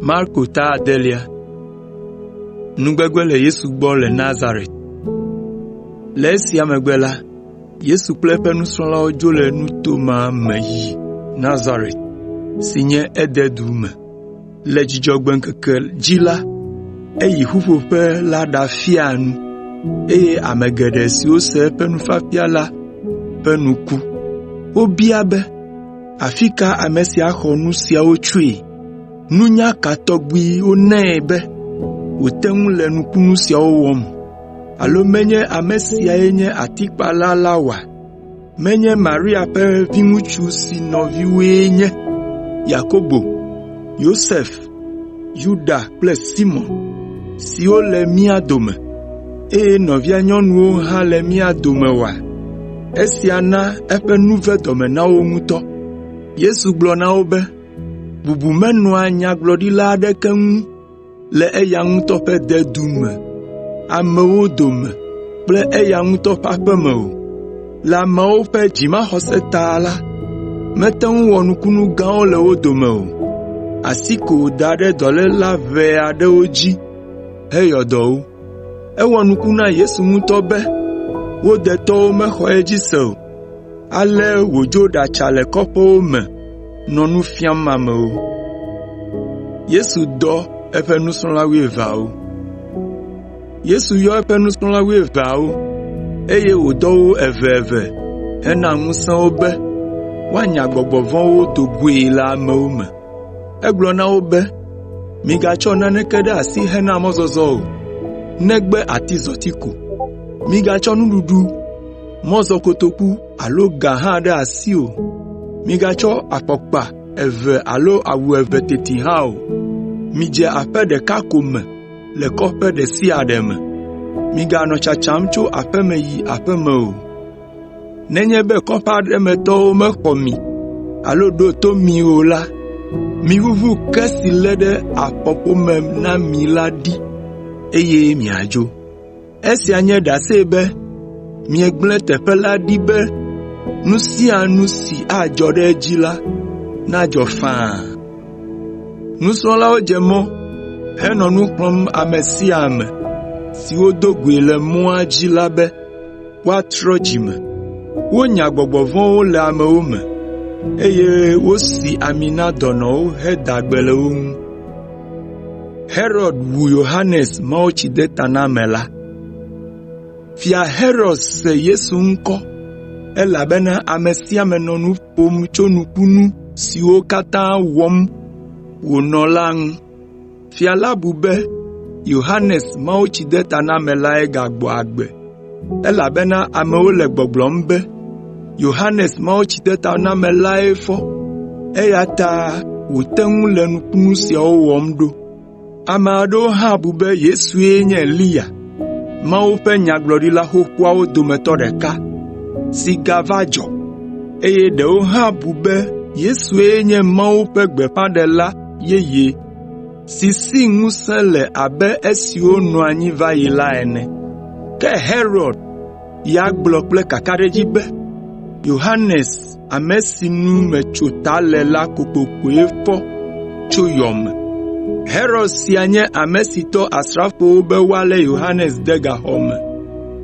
Marko ta adelia. Nugbegbe le Yesu gbɔ le Nazaret. Le esia megbe la, Yesu kple eƒe nusrɔ̃lawo dzo le nuto ma me yi Nazaret, si nye Ede du me. Le Dzudzɔgbe ŋkeke dzi la, eyi ƒuƒoƒe la ɖafia nu, eye ame geɖe siwo se eƒe nufiafia la ƒe nu ku. Wobia be, afi ka ame sia xɔ nu siawo tsoe? Nunya ka tɔgbiwo nɛ be wòte ŋu le nukunu siawo wɔm? Alo menye ame siae nye atikpala la wa? Menye Maria ƒe viŋutsu si nɔviwoe nye Yakobo, Yosef, Yuda kple Simon, siwo le mía dome, eye nɔvia nyɔnuwo hã le mía dome wa? Esia na eƒe nu ve dɔme na wo ŋutɔ. Yesu gblɔ na wo be, bubu menɔa nyagblɔɖila aɖeke ŋu le eya ŋutɔ ƒe dedu me, amewo dome kple eya ŋutɔ ƒe aƒe me o. Le amewo ƒe dzimaxɔse ta la, mete ŋu wɔ nukunu gãwo le wo dome o. Asi ko wòda ɖe dɔléla ʋɛ aɖewo dzi heyɔ dɔ wo. Ewɔ nuku na Yesu ŋutɔ be wo detɔwo mexɔ edzi se o. Ale wòdzo ɖatsa le kɔƒewo me nɔ nu fiam amewo. Yesu dɔ eƒe nusrɔ̃la 12. Yesu yɔ eƒe nusrɔ̃la 12, eye wòdɔ wo eve hena ŋusẽ wo be woanya gbɔgbɔ vɔ̃wo do goe le amewo me. Egblɔ na wo be, migatsɔ naneke ɖe asi hena mɔzɔzɔ o, negbe atizɔti ko. Migatsɔ nuɖuɖu, mɔzɔkotoku alo ga hã ɖe asi o. Migatsɔ afɔkpa 2 alo awu 2 teti hã o. Midze aƒe ɖeka ko me le kɔƒe ɖe sia ɖe me. Miganɔ tsatsam tso aƒe me yi aƒe me o. Nenye be kɔƒe aɖe metɔwo mexɔ mi alo ɖo to mi o la, miʋuʋu ke si lé ɖe afɔƒome na mi la ɖi, eye miadzo. Esia nye ɖase be miegblẽ teƒe la ɖi be nu sia nu si adzɔ ɖe edzi la nadzɔ faa. Nusrɔ̃lawo dze mɔ henɔ nu xlɔ̃m ame sia ame siwo do goe le mɔa dzi la be woatrɔ dzime. Wonya gbɔgbɔ vɔ̃wo le amewo me, eye wosi ami na dɔnɔwo heda gbe le wo ŋu. Herod wu Yohanes Mawutsidetanamela. Fia Herod se Yesu ŋkɔ, elabena ame sia ame nɔ nu ƒom tso nukunu siwo katã wɔm wònɔ la ŋu. Fia la bu be Yohanes Mawutsidetanamelae gagbɔ agbe, elabena amewo le gbɔgblɔm be Yohanes Mawutsidetanamelae fɔ, eya ta wòte ŋu le nukunu siawo wɔm ɖo. Ame aɖewo hã bu be Yesue nye Eliya, Mawu ƒe nyagblɔɖila xoxoawo dometɔ ɖeka, si gava dzɔ, eye ɖewo hã bu be Yesue nye Mawu ƒe gbeƒãɖela yeye, si si ŋusẽ le abe esiwo nɔ anyi va yi la ene. Ke Herod ya gblɔ kple kakaɖedzi be Yohanes, ame si nu metso ta le la kokokoe fɔ tso yɔ me. Herod sia nye ame si tɔ asrafowo be woalé Yohanes de gaxɔ me.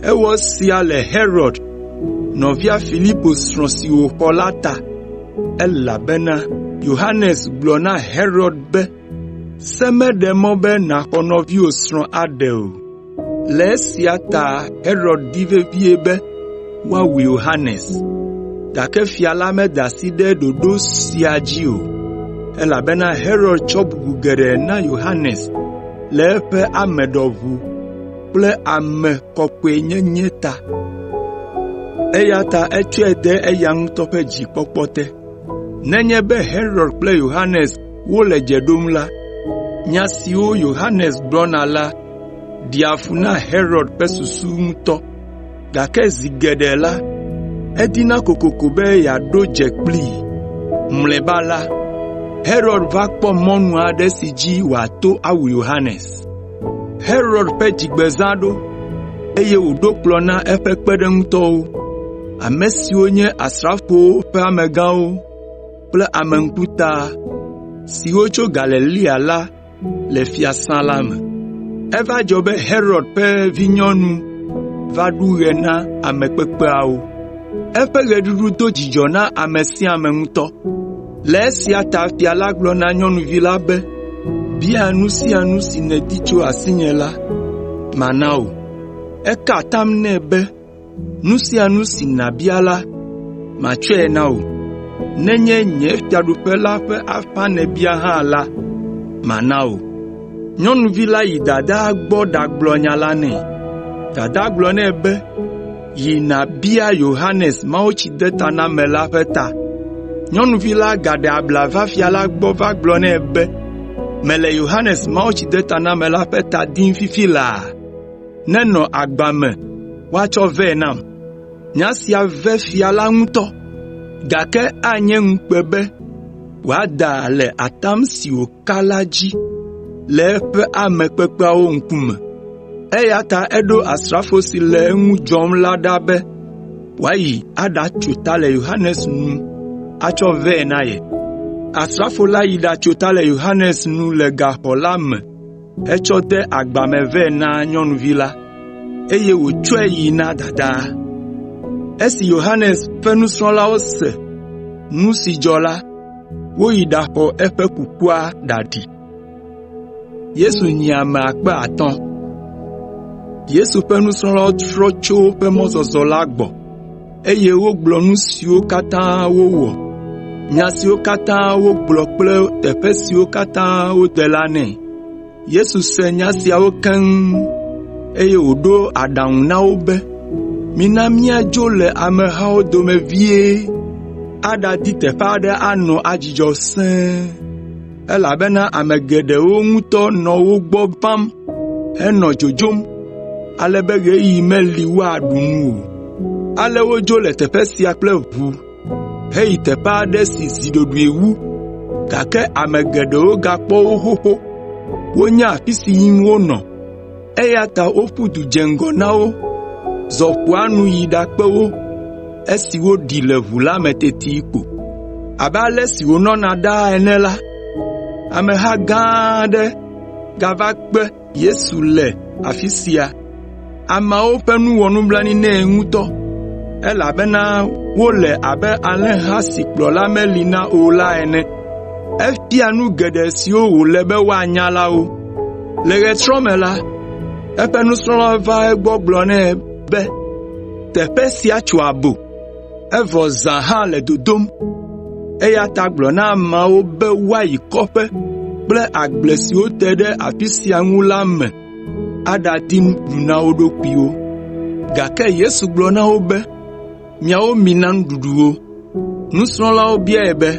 Ewɔ sia le Herod, nɔvia Filipo srɔ̃ si wòxɔ la ta, elabena Yohanes gblɔ na Herod be, se meɖe mɔ be nàxɔ nɔviwò srɔ̃ aɖe o. Le esia ta Herod di vevie be woawu Yohanes, gake fia la meda asi ɖe ɖoɖo sia dzi o, elabena Herod tsɔ bubu geɖe na Yohanes le eƒe ameɖɔʋu kple ame kɔkɔenyenye ta. Eya ta etsɔe de eya ŋutɔ ƒe dzikpɔkpɔ te. Nenye be Herod kple Yohanes wole dze ɖom la, nya siwo Yohanes gblɔna la ɖia fu na Herod ƒe susu ŋutɔ, gake zi geɖe la, edina kokoko be yeaɖo dze kplii. Mlɔeba la, Herod va kpɔ mɔnu aɖe si dzi wòato awu Yohanes. Herod ƒe dzigbezã ɖo, eye wòɖo kplɔ na eƒe kpeɖeŋutɔwo, ame siwo nye asrafowo ƒe amegãwo kple ame ŋkuta siwo tso Galilea la le fiasã la me. Eva dzɔ be Herod ƒe vinyɔnu va ɖu ɣe na amekpekpeawo. Eƒe ɣeɖuɖu do dzidzɔ na ame sia ame ŋutɔ. Le esia ta fia la gblɔ na nyɔnuvi la be, bia nu sia nu si nèdi tso asinye la, mana wò. Eka atam nɛ be, nu sia nu si nàbia la, matsɔe na wò. Nenye nye fiaɖuƒe la ƒe afã nèbia hã la, mana wò. Nyɔnuvi la yi dadaa gbɔ ɖagblɔ nya la nɛ. Dadaa gblɔ nɛ be, yi nàbia Yohanes Mawutsidetaname la ƒe ta. Nyɔnuvi la gaɖe abla va fia la gbɔ va gblɔ nɛ be, mele Yohanes Mawutsidetaname la ƒe ta dim fifi laa. Nenɔ agba me, woatsɔ vɛ nam. Nya sia ve fia la ŋutɔ, gake anye ŋukpe be wòada le atam si wòka la dzi le eƒe ame kpekpeawo ŋkume. Eya ta eɖo asrafo si le eŋu dzɔm la ɖa be wòayi aɖatso ta le Yohanes nu atsɔ vɛ na ye. Asrafo la yi ɖatso ta le Yohanes nu le gaxɔ la me hetsɔ de agba me vɛ na nyɔnuvi la, eye wòtsɔe yi na dadaa. Esi Yohanes ƒe nusrɔ̃lawo se nu si dzɔ la, woyi ɖaxɔ eƒe kukua ɖaɖi. Yesu nyi ame 5,000. Yesu ƒe nusrɔ̃lawo trɔ tso woƒe mɔzɔzɔ la gbɔ, eye wogblɔ nu siwo katã wowɔ, nya siwo katã wogblɔ kple teƒe siwo katã wode la nɛ. Yesu se nya siawo keŋ, eye wòɖo aɖaŋu na wo be, mina míadzo le amehawo dome vie, aɖadi teƒe aɖe anɔ adzidzɔ sẽe, elabena ame geɖewo ŋutɔ nɔ wo gbɔ vam henɔ dzodzom, ale be ɣeyiɣi meli woaɖu nu o. Ale wodzo le teƒe sia kple ʋu heyi teƒe aɖe si ziɖoɖoe wu, gake ame geɖewo gakpɔ wo xoxo. Wonya afi si yim wonɔ, eya ta woƒu du dze ŋgɔ na wo, zɔ ƒua nu yi ɖakpe wo, esi woɖi le ʋu la me teti ko. Abe ale si wònɔna ɖaa ene la, ameha gã aɖe gava kpe Yesu le afi sia. Ameawo ƒe nu wɔ nublanui nɛ ŋutɔ, elabena wole abe alẽha si kplɔla meli na o la ene. Efia nu geɖe siwo wòle be woanya la wo. Le ɣetrɔ me la, eƒe nusrɔ̃lawo va egbɔ gblɔ nɛ be, teƒe sia tso abo, evɔ zã hã le dodom. Eya ta gblɔ na ameawo be woayi kɔƒe kple agble siwo te ɖe afi sia ŋu la me aɖadi nuɖuɖu na wo ɖokuiwo. Gake Yesu gblɔ na wo be, miawo mina nuɖuɖu wo. Nusrɔ̃lawo biae be,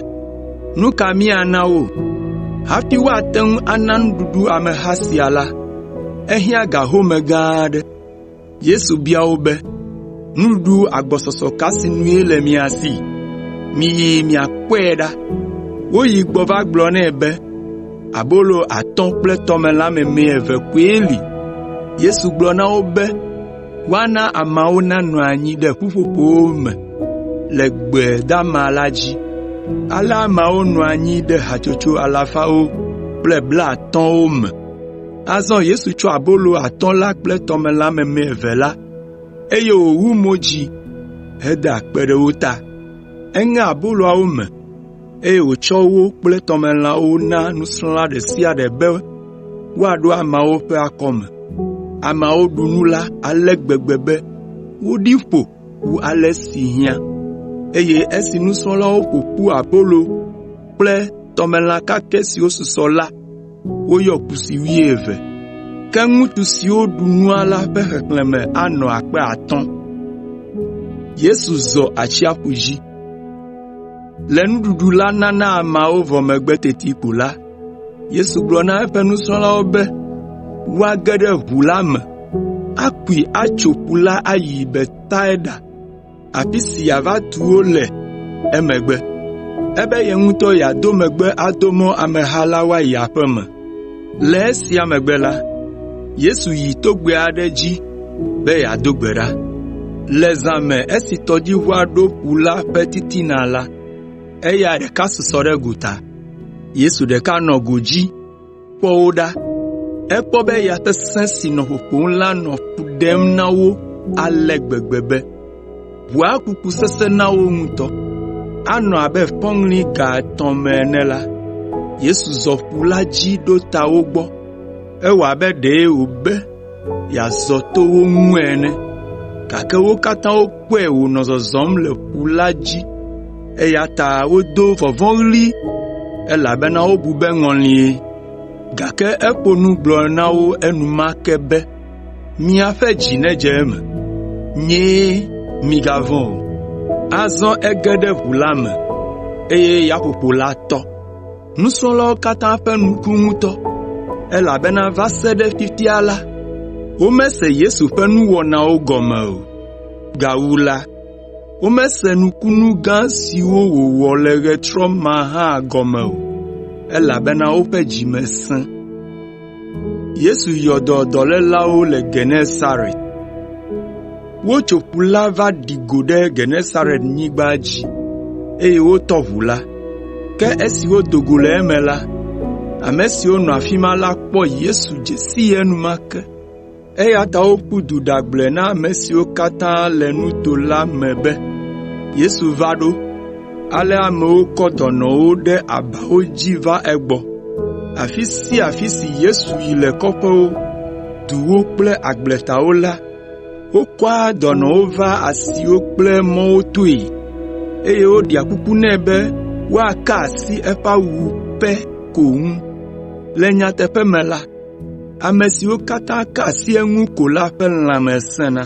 nu ka míana wo? Hafi woate ŋu ana nuɖuɖu ameha sia la, ehiã ga home gã aɖe. Yesu bia wo be, nuɖuɖu agbɔsɔsɔ ka si nue le mia si? Miyi miakpɔe ɖa. Woyi gbɔ va gblɔ nɛ be, abolo 5 kple tɔmelã meme 2 koe li. Yesu gblɔ na wo be, woana ameawo nanɔ anyi ɖe ƒuƒoƒowo me le gbe dama la dzi. Ale ameawo nɔ anyi ɖe hatsotso 250 me. Azɔ Yesu tsɔ abolo 5 la kple tɔmelã meme 2 la, eye wòwu mo dzi heda akpe ɖe wo ta. Eŋe aboloawo me, eye wòtsɔ wo kple tɔmelãwo na nusrɔ̃la ɖe sia ɖe be woaɖo ameawo ƒe akɔme. Ameawo ɖu nu la ale gbegbe be woɖi ƒo wu ale si hiã. Eye esi nusrɔ̃lawo ƒoƒu abolo kple tɔmelã kakɛ siwo susɔ la, woyɔ kusi 12. Ke ŋutsu siwo ɖu nua la ƒe xexlẽme anɔ 5,000. Yesu zɔ atsiaƒu dzi. Le nuɖuɖu la nana ameawo vɔ megbe teti ko la, Yesu gblɔ na eƒe nusrɔ̃lawo be woage ɖe ʋu la me, akui atso ƒu la ayi Betsaida, afi si yava tu wo le emegbe, ebe ye ŋutɔ yeado megbe ado mɔ ameha la woayi aƒe me. Le esia megbe la, Yesu yi togbɛ aɖe dzi be yeado gbe ɖa. Le zã me esi tɔdziʋua ɖo ƒu la ƒe titina la, eya ɖeka susɔ ɖe gota. Yesu ɖeka nɔ go dzi, kpɔ wo ɖa. Ekpɔ be yatesẽ si nɔ ƒoƒom la nɔ fu ɖem na wo ale gbegbe be ʋua kuku sesẽ na wo ŋutɔ. Anɔ abe fɔŋli ga 3 me ene la, Yesu zɔ ƒu la dzi ɖo ta wo gbɔ. Ewɔ abe ɖe wòbe yeazɔ to wo ŋu ene, gake wo katã wokpɔe wònɔ zɔzɔm le ƒu la dzi, eya ta wodo vɔvɔ̃ɣli elabena wobu be ŋɔlie. Gake eƒo nu gblɔ na wo enumake be miaƒe dzi nedze eme, nyee migavɔ̃ o. Azɔ ege ɖe ʋu la me, eye yaƒoƒo la tɔ. Nusrɔ̃lawo katã ƒe nuku ŋutɔ, elabena va se ɖe fifia la, womese Yesu ƒe nuwɔnawo gɔme o. Gawu la, womese nukunu gã siwo wòwɔ le ɣetrɔ ma hã gɔme o, elabena woƒe dzi me sẽ. Yesu yɔ dɔlélawo le Genesaret. Wotso ƒu la va ɖi go ɖe Genesaret nyigba dzi, eye wotɔ ʋu la. Ke esi wodo go le eme la, ame siwo nɔ afi ma la kpɔ Yesu dzesi enumake, eya ta woƒu du ɖagblɔe na ame siwo katã le nuto la me be Yesu va ɖo. Ale amewo kɔ dɔnɔwo ɖe abawo dzi va egbɔ. Afi sia afi si Yesu yi le kɔƒewo, duwo kple agbletawo la, wokɔa dɔnɔwo va asiwo kple mɔwo toe, eye woɖia kuku nɛ be woaka asi eƒe awu pɛ ko ŋu. Le nyateƒe me la, ame siwo katã ka asi eŋu ko la ƒe lãme sẽna.